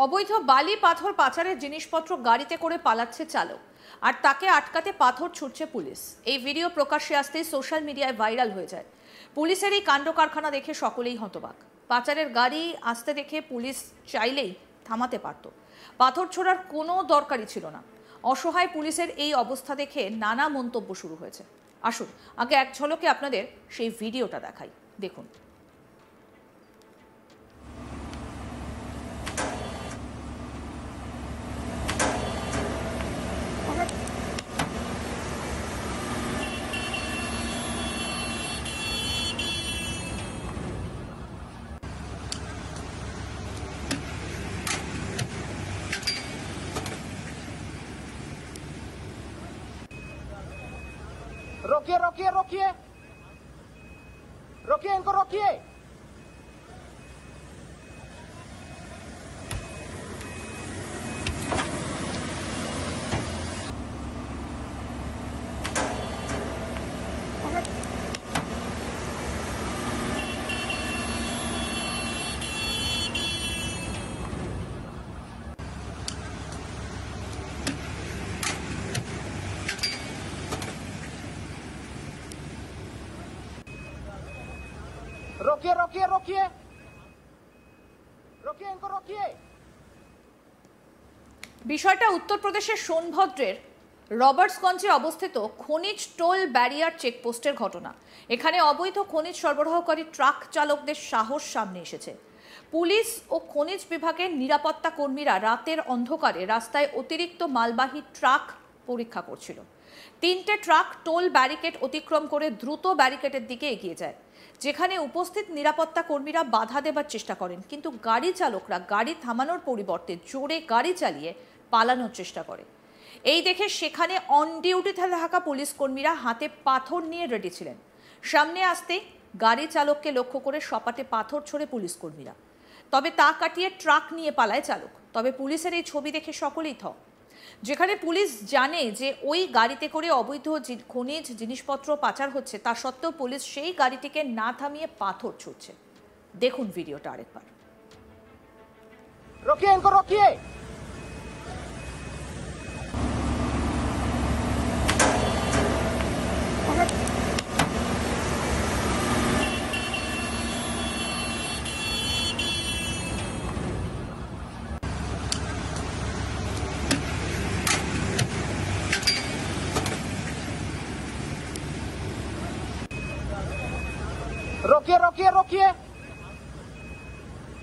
অবৈধ বালি পাথর পাচারের জিনিসপত্র গাড়িতে করে পালাচ্ছে চালক, আর তাকে আটকাতে পাথর ছুটছে পুলিশ। এই ভিডিও প্রকাশ্যে আসতেই সোশ্যাল মিডিয়ায় ভাইরাল হয়ে যায়। পুলিশের এই কাণ্ড কারখানা দেখে সকলেই হতবাক। পাচারের গাড়ি আসতে দেখে পুলিশ চাইলেই থামাতে পারত, পাথর ছোড়ার কোনো দরকারই ছিল না। অসহায় পুলিশের এই অবস্থা দেখে নানা মন্তব্য শুরু হয়েছে। আসুন আগে এক ঝলকে আপনাদের সেই ভিডিওটা দেখাই, দেখুন। रोकिए रोकिए रोकिए रोकिए इनको रोकिए। रोकिए रोकिए रोकिए रोकिए इनको रोकिए। বিষয়টা উত্তরপ্রদেশের সোনভদ্রের রবার্টসগঞ্জে অবস্থিত খনিজ টোল ব্যারিয়ার চেকপোস্টের ঘটনা। এখানে অবৈধ খনিজ সরবরাহকারী ট্রাক চালকদের সাহস সামনে এসেছে। পুলিশ ও খনিজ বিভাগের নিরাপত্তা কর্মীরা রাতের অন্ধকারে রাস্তায় অতিরিক্ত মালবাহী ট্রাক পরীক্ষা করছিল। 3টে ট্রাক টোল ব্যারিকেড অতিক্রম করে দ্রুত ব্যারিকেডের দিকে এগিয়ে যায়, যেখানে উপস্থিত নিরাপত্তা কর্মীরা বাধা দেবার চেষ্টা করেন, কিন্তু গাড়ি চালকরা গাড়ি থামানোর পরিবর্তে জোরে গাড়ি চালিয়ে পালানোর চেষ্টা করে। এই দেখে সেখানে অন ডিউটিতে থাকা পুলিশ কর্মীরা হাতে পাথর নিয়ে রেডি ছিলেন। সামনে আসতে গাড়ি চালককে লক্ষ্য করে সপাটে পাথর ছোড়ে পুলিশ কর্মীরা। তবে তা কাটিয়ে ট্রাক নিয়ে পালায় চালক। তবে পুলিশের এই ছবি দেখে সকলেই থ। যেখানে পুলিশ জানে যে ওই গাড়িতে করে অবৈধ খনিজ জিনিসপত্র পাচার হচ্ছে, তা সত্ত্বেও পুলিশ সেই গাড়িটিকে না থামিয়ে পাথর ছুটছে। দেখুন ভিডিওটা আরেকবার। रोकिए इनको रोकिए। रोकिए रोकिए रोकिए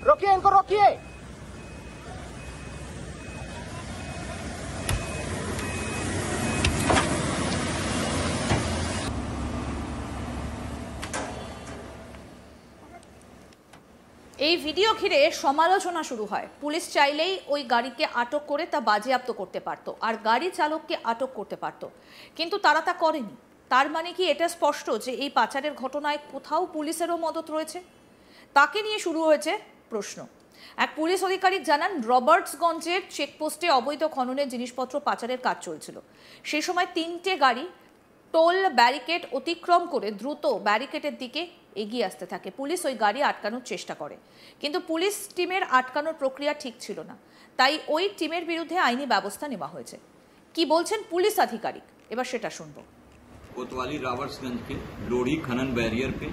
रोकिए इनको रोकिए। এই ভিডিও ঘিরে সমালোচনা শুরু হয়। পুলিশ চাইলেই ওই গাড়িকে আটক করে তা বাজেয়াপ্ত করতে পারত, আর গাড়ি চালককে আটক করতে পারত, কিন্তু তারা তা করেনি। তার মানে কি এটা স্পষ্ট যে এই পাচারের ঘটনায় কোথাও পুলিশেরও মদত রয়েছে? তাকে নিয়ে শুরু হয়েছে প্রশ্ন। এক পুলিশ আধিকারিক জানান, রবার্টসগঞ্জের চেকপোস্টে অবৈধ খননের জিনিসপত্র পাচারের কাজ চলছিল। সেই সময় 3টে গাড়ি টোল ব্যারিকেড অতিক্রম করে দ্রুত ব্যারিকেডের দিকে এগিয়ে আসতে থাকে। পুলিশ ওই গাড়ি আটকানোর চেষ্টা করে, কিন্তু পুলিশ টিমের আটকানোর প্রক্রিয়া ঠিক ছিল না, তাই ওই টিমের বিরুদ্ধে আইনি ব্যবস্থা নেওয়া হয়েছে। কি বলছেন পুলিশ আধিকারিক, এবার সেটা শুনবো। कोतवाली रावर्ट्सगंज के लोढ़ी खनन बैरियर पे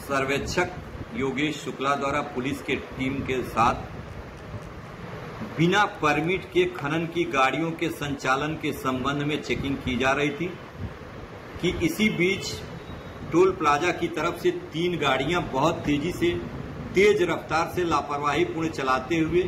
सर्वेक्षक योगेश शुक्ला द्वारा पुलिस के टीम के साथ बिना परमिट के खनन की गाड़ियों के संचालन के संबंध में चेकिंग की जा रही थी कि इसी बीच टोल प्लाजा की तरफ से 3 गाड़ियां बहुत तेजी से तेज रफ्तार से लापरवाही पूर्ण चलाते हुए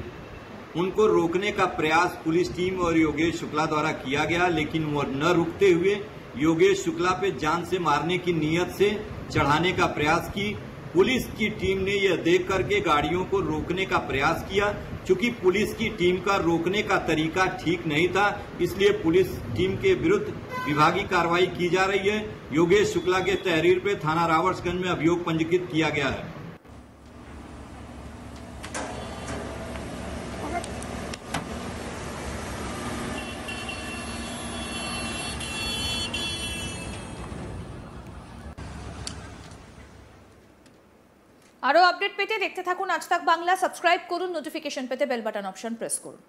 उनको रोकने का प्रयास पुलिस टीम और योगेश शुक्ला द्वारा किया गया, लेकिन वो न रुकते हुए योगेश शुक्ला पे जान से मारने की नीयत से चढ़ाने का प्रयास की। पुलिस की टीम ने यह देख करके गाड़ियों को रोकने का प्रयास किया। चूंकि पुलिस की टीम का रोकने का तरीका ठीक नहीं था, इसलिए पुलिस टीम के विरुद्ध विभागीय कार्रवाई की जा रही है। योगेश शुक्ला के तहरीर पे थाना रावर्ट्सगंज में अभियोग पंजीकृत किया गया है। আরও আপডেট পেতে দেখতে থাকুন আজ তাক বাংলা। সাবস্ক্রাইব করুন, নোটিফিকেশন পেতে বেল বাটন অপশন প্রেস করুন।